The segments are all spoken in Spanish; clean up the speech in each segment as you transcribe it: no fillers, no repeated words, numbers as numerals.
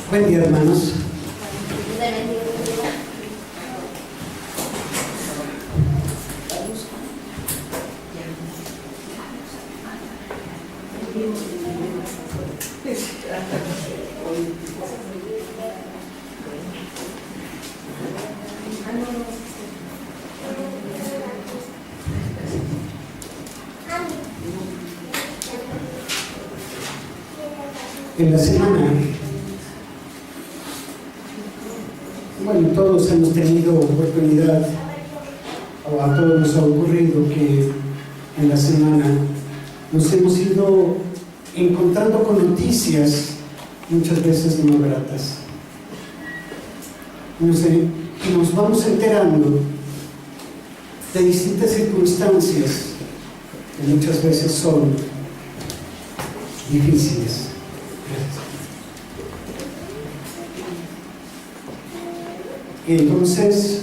Buen día, hermanos. En la semana, bueno, todos hemos tenido oportunidad, o a todos nos ha ocurrido que en la semana nos hemos ido encontrando con noticias muchas veces no gratas. Y nos vamos enterando de distintas circunstancias que muchas veces son difíciles. Y entonces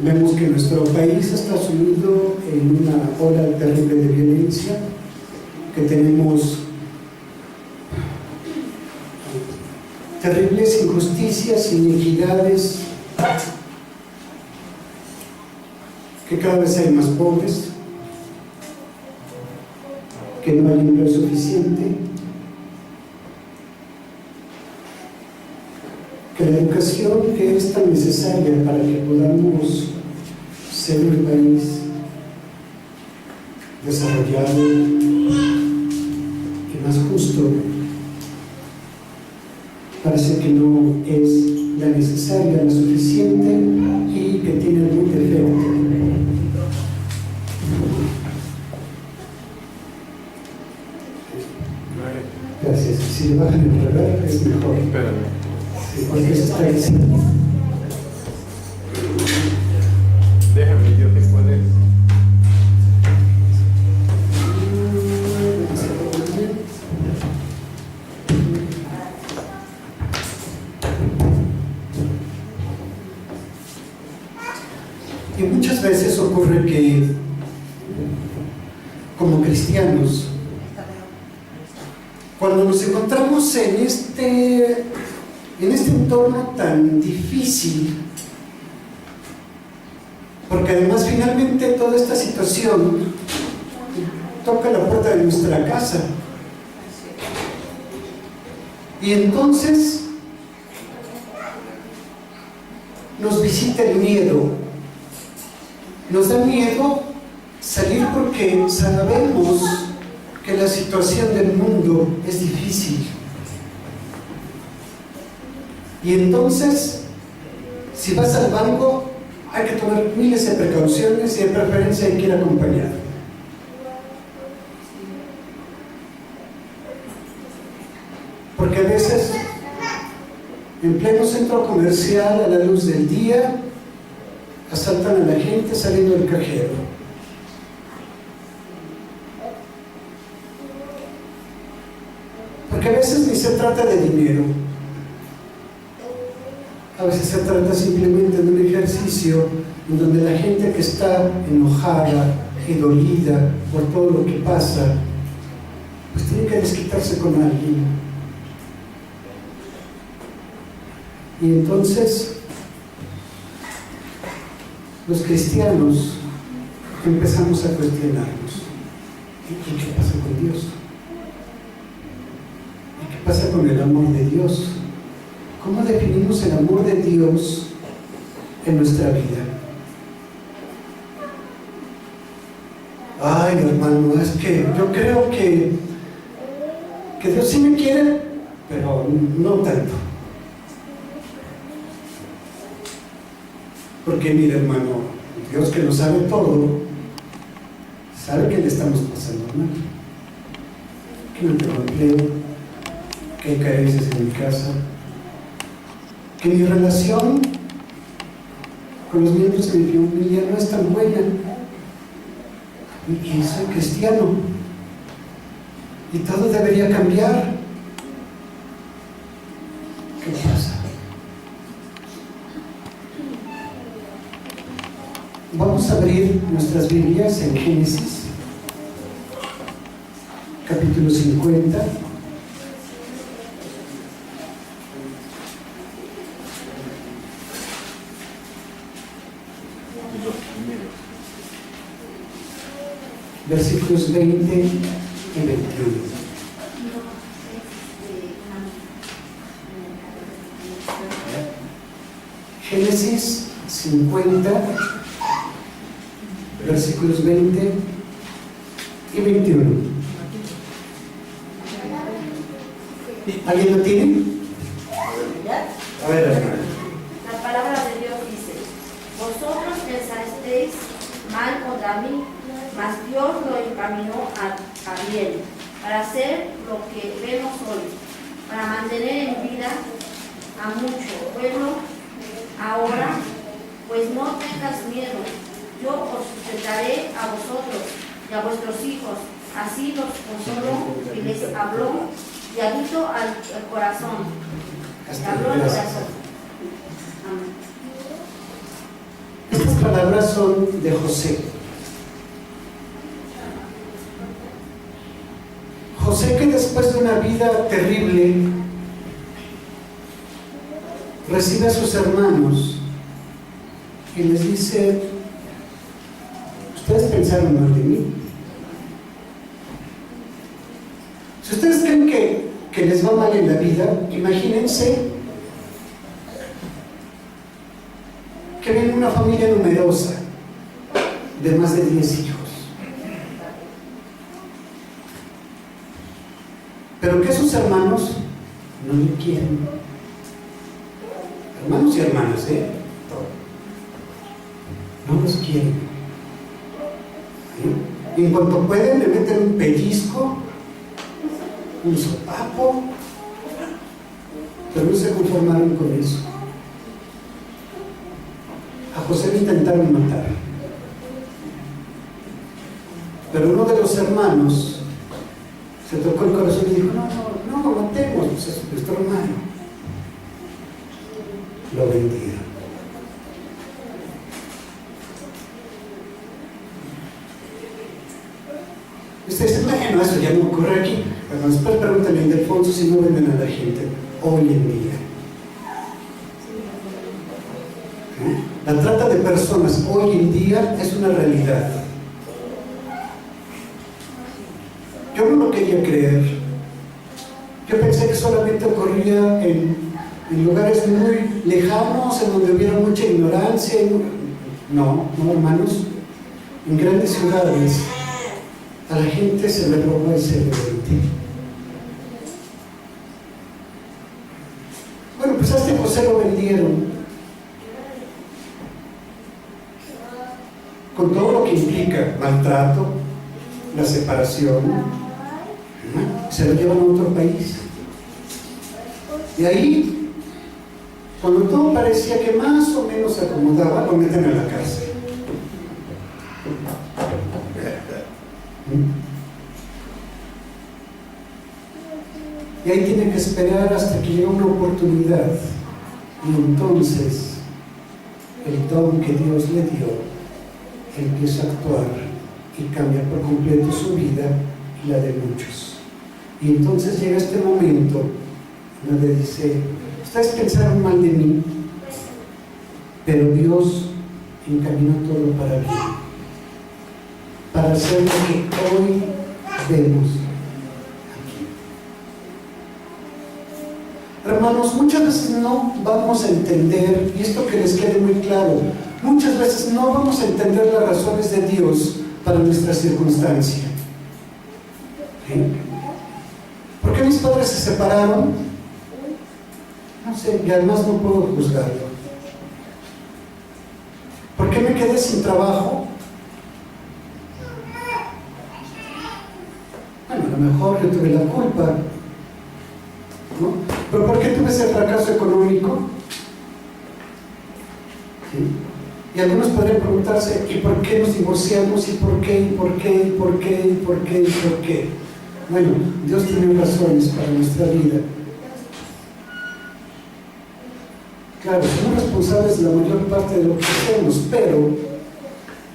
vemos que nuestro país está sumido en una ola terrible de violencia, que tenemos terribles injusticias, inequidades, que cada vez hay más pobres, que no hay empleo suficiente, que la educación que es tan necesaria para que podamos ser un país desarrollado y más justo, parece que no es la necesaria, la suficiente, y que tiene algún defecto. Gracias. Si le bajan el reverb es mejor. Sí, porque eso está diciendo. Déjame, yo te puedo. Y muchas veces ocurre que, como cristianos, cuando nos encontramos en este entorno tan difícil, porque además finalmente toda esta situación toca la puerta de nuestra casa, y entonces nos visita el miedo. Nos da miedo salir porque sabemos que la situación del mundo es difícil. Y entonces, si vas al banco, hay que tomar miles de precauciones y de preferencia hay que ir acompañado. Porque a veces, en pleno centro comercial, a la luz del día, asaltan a la gente saliendo del cajero. Porque a veces ni se trata de dinero. A veces se trata simplemente de un ejercicio en donde la gente que está enojada y dolida por todo lo que pasa, pues tiene que desquitarse con alguien. Y entonces los cristianos empezamos a cuestionarnos: ¿y qué pasa con Dios? ¿Y qué pasa con el amor de Dios? ¿Cómo definimos el amor de Dios en nuestra vida? Ay, hermano, es que yo creo que Dios sí me quiere, pero no tanto. Porque mira, hermano, Dios, que lo sabe todo, sabe que le estamos pasando mal, que no tengo empleo, que hay carencias en mi casa, que mi relación con los miembros de mi familia no es tan buena, y que soy cristiano y todo debería cambiar. ¿Qué pasa? Vamos a abrir nuestras Biblias en Génesis, capítulo 50. versículos 20 y 21. Génesis 50, versículos 20 y 21. ¿Alguien lo tiene? A ver, hermano. La palabra de Dios dice: vosotros pensasteis mal contra mí, mas Dios lo encaminó a bien, para hacer lo que vemos hoy, para mantener en vida a mucho pueblo. Ahora, pues no tengas miedo, yo os sustentaré a vosotros y a vuestros hijos. Así los consoló y les habló y habitó al corazón. Le habló al corazón. Amén. Estas palabras son de José. José, que después de una vida terrible recibe a sus hermanos y les dice: ustedes pensaron mal de mí. Si ustedes creen que les va mal en la vida, imagínense que ven una familia numerosa de más de 10 hijos, pero que sus hermanos no le quieren. Hermanos y hermanas, no los quieren. Y en cuanto pueden le meten un pellizco, un sopapo, pero no se conformaron con eso. A José le intentaron matar, pero uno de los hermanos se tocó el corazón y dijo: no lo matemos, pues es nuestro hermano. Lo vendieron. Ustedes dicen: bueno, eso ya no ocurre aquí. Pero después pregúntale a Ildefonso si no venden a la gente hoy en día. La trata de personas hoy en día es una realidad. Yo no lo quería creer. Yo pensé que solamente ocurría en lugares muy lejanos, en donde hubiera mucha ignorancia. No, hermanos. En grandes ciudades a la gente se le roba el cerebro. Bueno, pues a este José lo vendieron, con todo lo que implica maltrato, la separación, se lo llevan a otro país. Y ahí, cuando todo parecía que más o menos se acomodaba, lo meten a la cárcel. Y ahí tiene que esperar hasta que llegue una oportunidad. Y entonces, el don que Dios le dio empieza a actuar y cambia por completo su vida y la de muchos. Y entonces llega este momento donde dice: ustedes pensaron mal de mí, pero Dios encaminó todo para bien, para hacer lo que hoy vemos aquí. Hermanos, muchas veces no vamos a entender, y esto que les quede muy claro, muchas veces no vamos a entender las razones de Dios para nuestra circunstancia. ¿Por qué mis padres se separaron? No sé, y además no puedo juzgarlo. ¿Por qué me quedé sin trabajo? Bueno, a lo mejor yo tuve la culpa, ¿no? ¿Pero por qué tuve ese fracaso económico? ¿Sí? Y algunos podrían preguntarse: ¿y por qué nos divorciamos? ¿Y por qué? ¿Y por qué? ¿Y por qué? ¿Y por qué? ¿Y por qué? Bueno, Dios tiene razones para nuestra vida. Claro, somos responsables de la mayor parte de lo que hacemos, pero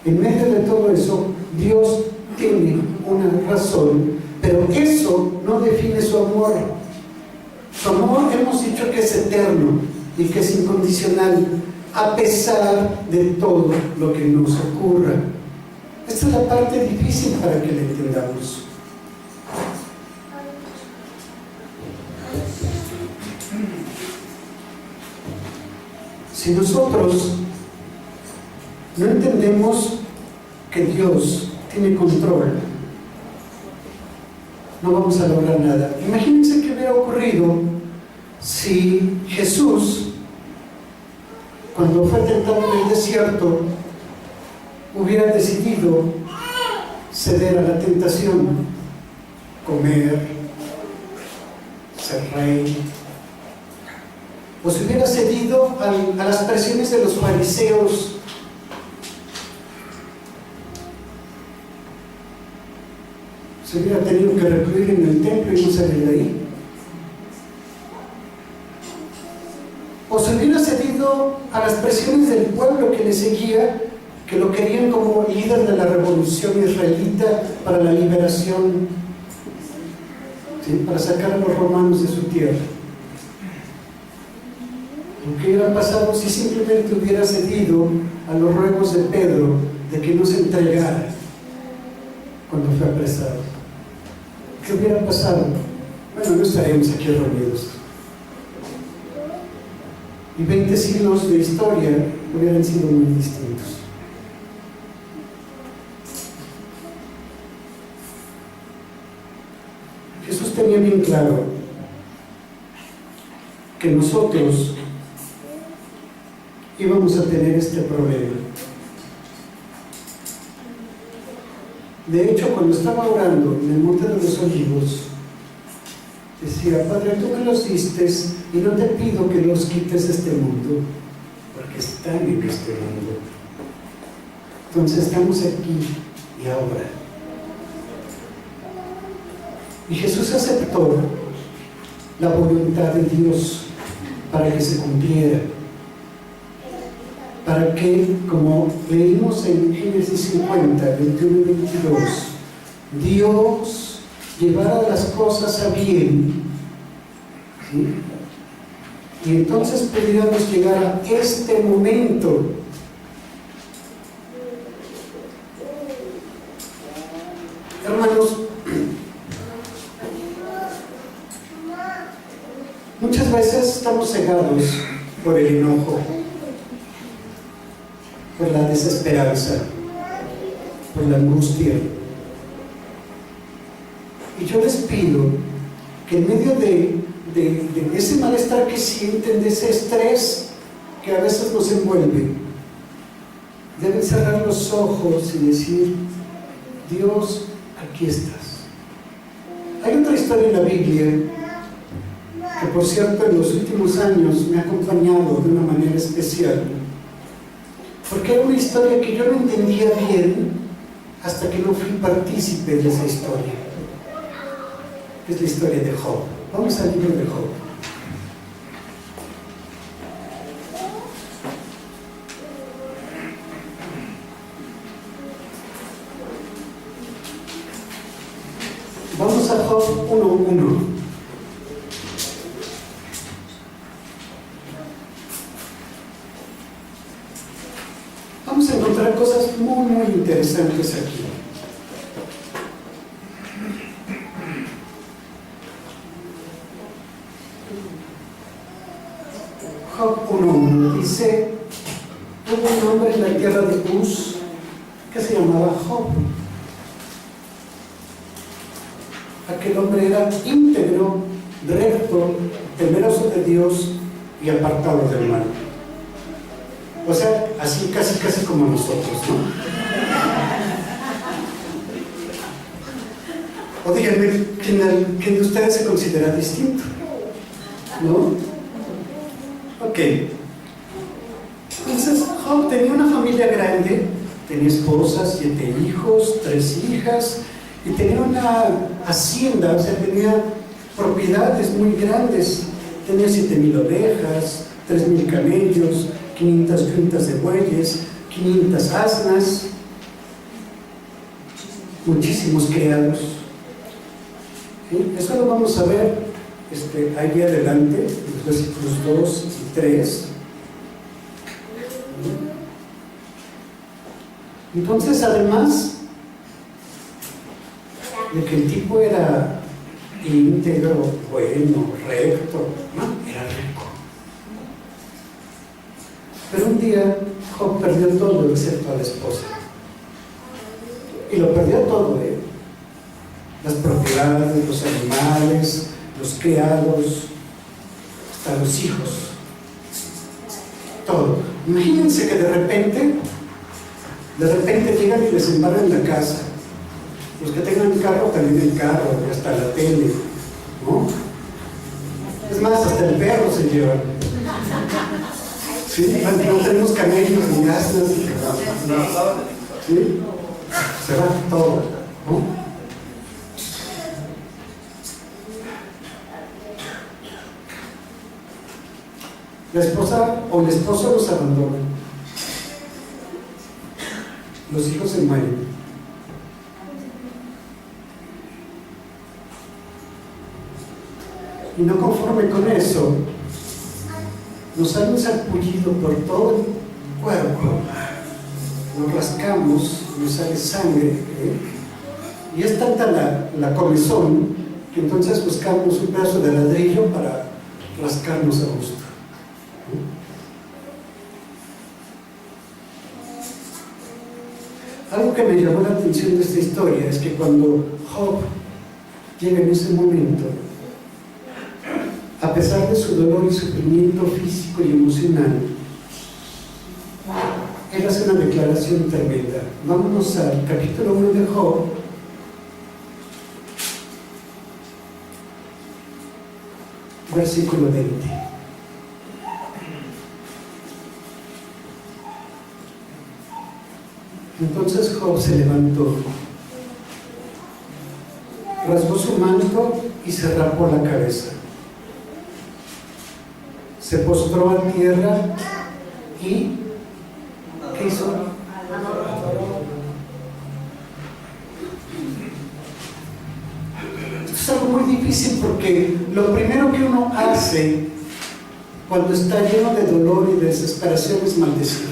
en medio de todo eso, Dios tiene una razón, pero eso no define su amor. Su amor hemos dicho que es eterno y que es incondicional, a pesar de todo lo que nos ocurra. Esta es la parte difícil para que la entendamos. Si nosotros no entendemos que Dios tiene control, no vamos a lograr nada. Imagínense qué hubiera ocurrido si Jesús, cuando fue tentado en el desierto, hubiera decidido ceder a la tentación, comer, ser rey, o si hubiera cedido a las presiones de los fariseos. Se hubiera tenido que recluir en el templo y no salir de ahí. O se hubiera cedido a las presiones del pueblo que le seguía, que lo querían como líder de la revolución israelita para la liberación, ¿sí? Para sacar a los romanos de su tierra. Lo que hubiera pasado si simplemente hubiera cedido a los ruegos de Pedro de que no se entregara cuando fue apresado. ¿Qué hubiera pasado? Bueno, no estaríamos aquí reunidos. Y 20 siglos de historia hubieran sido muy distintos. Jesús tenía bien claro que nosotros íbamos a tener este problema. De hecho, cuando estaba orando en el Monte de los Olivos, decía: Padre, tú me los diste y no te pido que los quites de este mundo, porque están en este mundo. Entonces estamos aquí y ahora. Y Jesús aceptó la voluntad de Dios para que se cumpliera. Para que, como leímos en Génesis 50, 21 y 22, Dios llevara las cosas a bien, ¿sí? Y entonces pudiéramos llegar a este momento. Hermanos, muchas veces estamos cegados por el enojo, por la desesperanza, por la angustia. Y yo les pido que en medio de ese malestar que sienten, de ese estrés que a veces nos envuelve, deben cerrar los ojos y decir: Dios, aquí estás. Hay otra historia en la Biblia que, por cierto, en los últimos años me ha acompañado de una manera especial, porque era una historia que yo no entendía bien hasta que no fui partícipe de esa historia. Es la historia de Job. Vamos al libro de Job. Vamos a Job 1:1. Vamos a encontrar cosas muy, muy interesantes aquí. Job 1:1 dice: hubo un hombre en la tierra de Uz que se llamaba Job. Aquel hombre era íntegro, recto, temeroso de Dios y apartado del mal. O sea, así casi como nosotros, ¿no? O díganme, ¿quién de ustedes se considera distinto? ¿No? Ok. Entonces, Job tenía una familia grande, tenía esposa, 7 hijos, 3 hijas, y tenía una hacienda, o sea, tenía propiedades muy grandes. Tenía 7,000 ovejas, 3,000 camellos, 500 juntas de bueyes, 500 asnas, muchísimos criados. ¿Sí? Eso lo vamos a ver ahí adelante, en los versículos 2 y 3. Entonces, además de que el tipo era íntegro, bueno, recto, ¿no? Era rico. Pero un día Job perdió todo excepto a la esposa. Y lo perdió todo, ¿eh? Las propiedades, los animales, los criados, hasta los hijos. Todo. Imagínense que de repente llegan y les embargan la casa. Los que tengan carro, también el carro, y hasta la tele, ¿no? Es más, hasta el perro se llevan. ¿Sí? No tenemos camellos ni asnas. ¿Sí? Se va todo, ¿no? La esposa o el esposo los abandona. Los hijos se mueren. Y no conforme con eso, nos sale un sarpullido por todo el cuerpo, nos rascamos, nos sale sangre, y es tanta la comezón que entonces buscamos un pedazo de ladrillo para rascarnos a gusto. Algo que me llamó la atención de esta historia es que cuando Job llega en ese momento, a pesar de su dolor y sufrimiento físico y emocional, él hace una declaración tremenda. Vámonos al capítulo 1 de Job, versículo 20. Entonces Job se levantó, rasgó su manto y se rapó la cabeza. Se postró a tierra y ¿qué hizo? Esto es algo muy difícil porque lo primero que uno hace cuando está lleno de dolor y de desesperación es maldecir.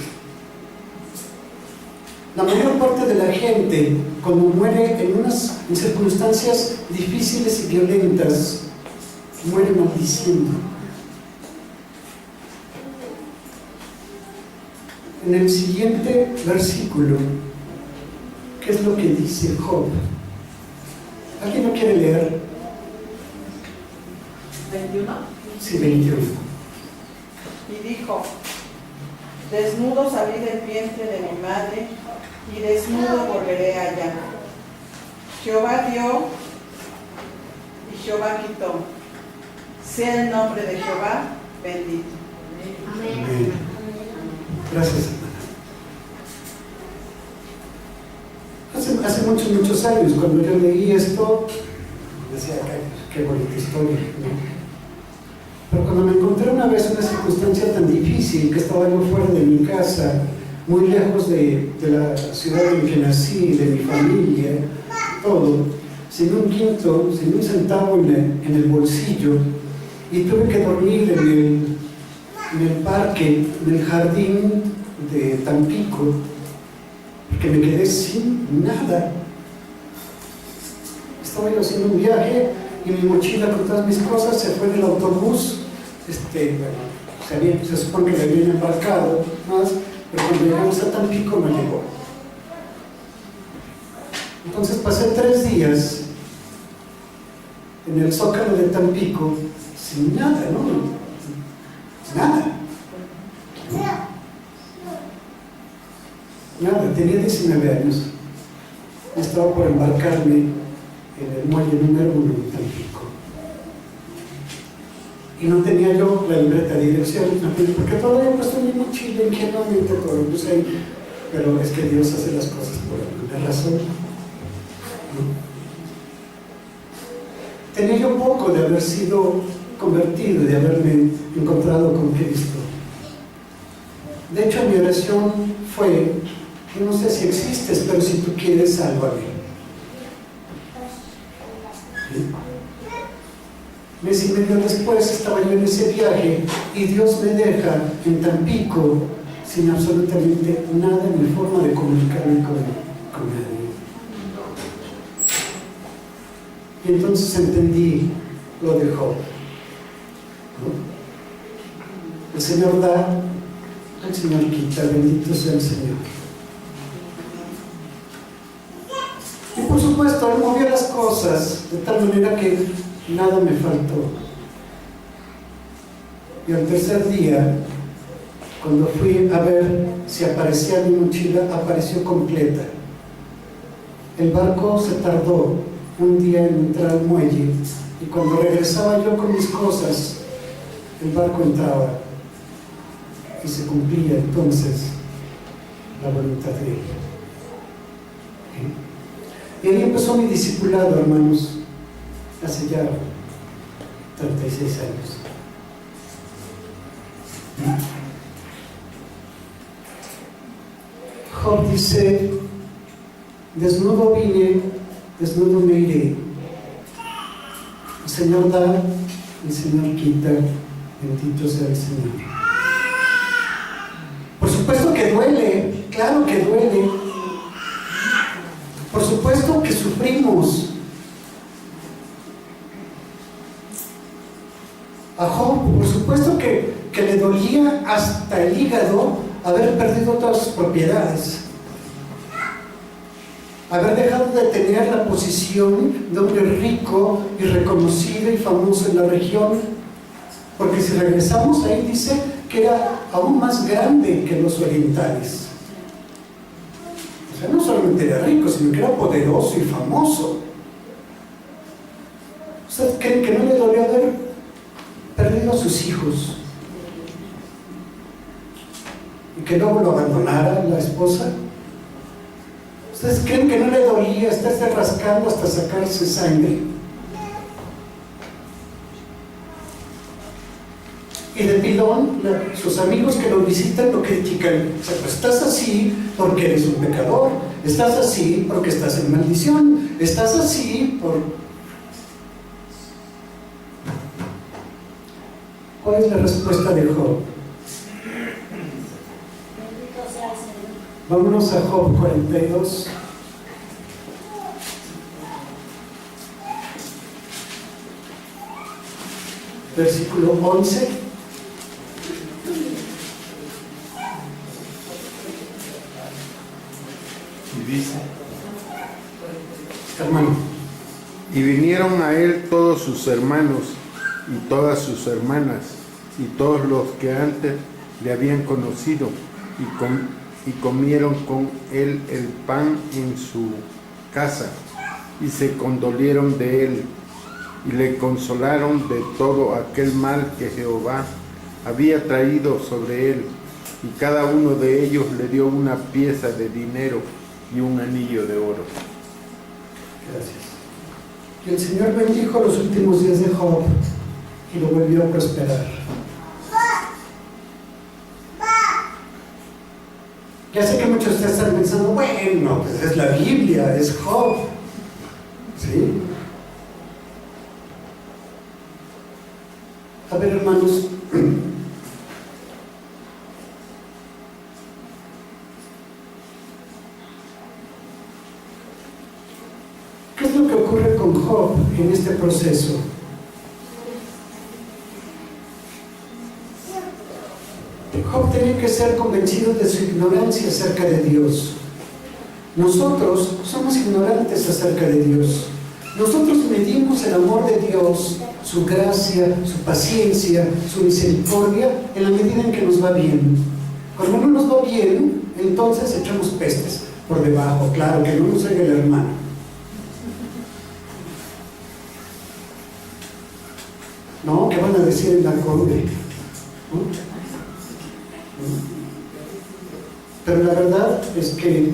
La mayor parte de la gente, cuando muere en circunstancias difíciles y violentas, muere maldiciendo. En el siguiente versículo, ¿qué es lo que dice Job? ¿Alguien lo quiere leer? 21. Sí, 21. Y dijo: desnudo salí del vientre de mi madre, y desnudo volveré allá. Jehová dio, y Jehová quitó. Sea el nombre de Jehová bendito. Amén. Gracias, hermana. Hace muchos años, cuando yo leí esto, decía, qué bonita historia, ¿no? Pero cuando me encontré una vez en una circunstancia tan difícil, que estaba yo fuera de mi casa, muy lejos de la ciudad en que nací, de mi familia, todo, sin un quinto, sin un centavo en el bolsillo, y tuve que dormir en el parque, en el jardín de Tampico, porque me quedé sin nada. Estaba yo haciendo un viaje y mi mochila con todas mis cosas se fue en el autobús. Se supone que le habían embarcado más, pero cuando llegamos a Tampico no llegó. Entonces pasé 3 días en el Zócalo de Tampico sin nada, ¿no? Nada. Nada, tenía 19 años. Estaba por embarcarme en el muelle número 1 de Tampico. Y no tenía yo la libreta de dirección, porque todavía he puesto mi mochila ingenuamente todo, no sé, pero es que Dios hace las cosas por alguna razón. ¿No? Tenía yo poco de haber sido convertido, de haberme encontrado con Cristo. De hecho, mi oración fue: yo no sé si existes, pero si tú quieres, sálvame. ¿Sí? Mes y medio después estaba yo en ese viaje y Dios me deja en Tampico sin absolutamente nada ni forma de comunicarme con nadie. Y entonces entendí lo de Job, ¿no? El Señor da, el Señor quita, bendito sea el Señor. Y por supuesto, Él movió las cosas de tal manera que nada me faltó. Y al tercer día, cuando fui a ver si aparecía mi mochila, apareció completa. El barco se tardó un día en entrar al muelle, y cuando regresaba yo con mis cosas, el barco entraba y se cumplía entonces la voluntad de Él. Y ahí empezó mi discipulado, hermanos, hace ya 36 años. Job dice: desnudo vine, desnudo me iré. El Señor da, el Señor quita, bendito sea el Señor. Por supuesto que duele, claro que duele. Por supuesto que sufrimos. A Job, por supuesto que le dolía hasta el hígado haber perdido todas sus propiedades, haber dejado de tener la posición de hombre rico y reconocido y famoso en la región, porque si regresamos ahí dice que era aún más grande que los orientales. O sea, no solamente era rico, sino que era poderoso y famoso. ¿Ustedes creen que no le dolió haber perdido a sus hijos? Y que luego lo abandonara la esposa. ¿Ustedes creen que no le dolía estarse rascando hasta sacarse sangre? Y de pilón, sus amigos que lo visitan lo critican. O sea, pues estás así porque eres un pecador, estás así porque estás en maldición, estás así por... ¿Cuál es la respuesta de Job? Vámonos a Job 42. Versículo 11. Y dice: Hermano. y vinieron a él todos sus hermanos y todas sus hermanas y todos los que antes le habían conocido y comieron con él el pan en su casa y se condolieron de él y le consolaron de todo aquel mal que Jehová había traído sobre él, y cada uno de ellos le dio una pieza de dinero y un anillo de oro. Gracias. Y el Señor bendijo los últimos días de Job y lo volvió a prosperar. Ya sé que muchos de ustedes están pensando, bueno, pues es la Biblia, es Job. ¿Sí? A ver, hermanos, ¿qué es lo que ocurre con Job en este proceso? Job tenía que ser convencido de su ignorancia acerca de Dios. Nosotros somos ignorantes acerca de Dios. Nosotros medimos el amor de Dios, su gracia, su paciencia, su misericordia, en la medida en que nos va bien. Cuando no nos va bien, entonces echamos pestes por debajo, claro, que no nos oiga el hermano. No, ¿qué van a decir en la corte? ¿No? Pero la verdad es que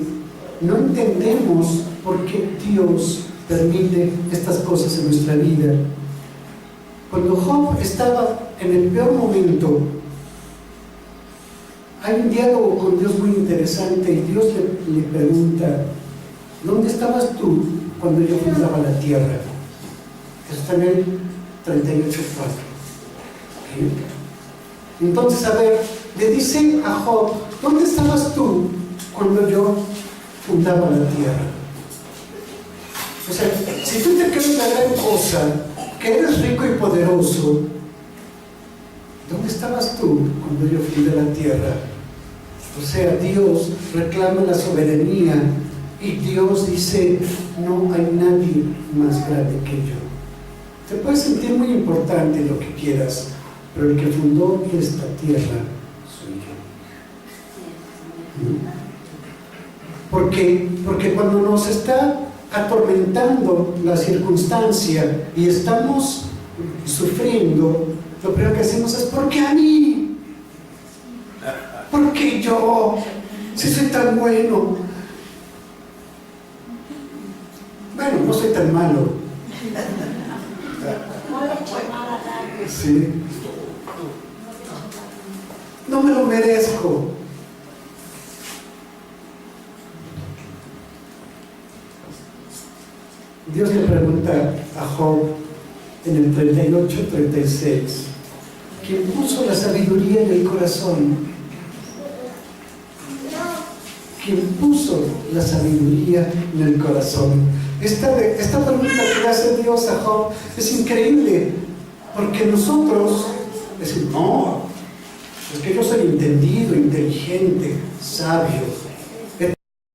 no entendemos por qué Dios permite estas cosas en nuestra vida. Cuando Job estaba en el peor momento, hay un diálogo con Dios muy interesante, y Dios le pregunta: ¿dónde estabas tú cuando yo fundaba la tierra? Eso está en el 38:4. Entonces, a ver, le dice a Job: ¿dónde estabas tú cuando yo fundaba la tierra? O sea, Si tú te crees la gran cosa, que eres rico y poderoso, ¿dónde estabas tú cuando yo fundé la tierra? O sea, Dios reclama la soberanía y Dios dice, no hay nadie más grande que yo. Te puedes sentir muy importante lo que quieras, pero el que fundó esta tierra soy yo. Porque cuando nos está atormentando la circunstancia y estamos sufriendo, lo primero que hacemos es, ¿por qué a mí? ¿Por qué yo? Si soy tan bueno. Bueno, no soy tan malo. Sí. No me lo merezco. Dios le pregunta a Job en el 38-36, ¿quién puso la sabiduría en el corazón? ¿Quién puso la sabiduría en el corazón? Esta pregunta que hace Dios a Job es increíble, porque nosotros decimos, no, es que yo soy entendido, inteligente, sabio.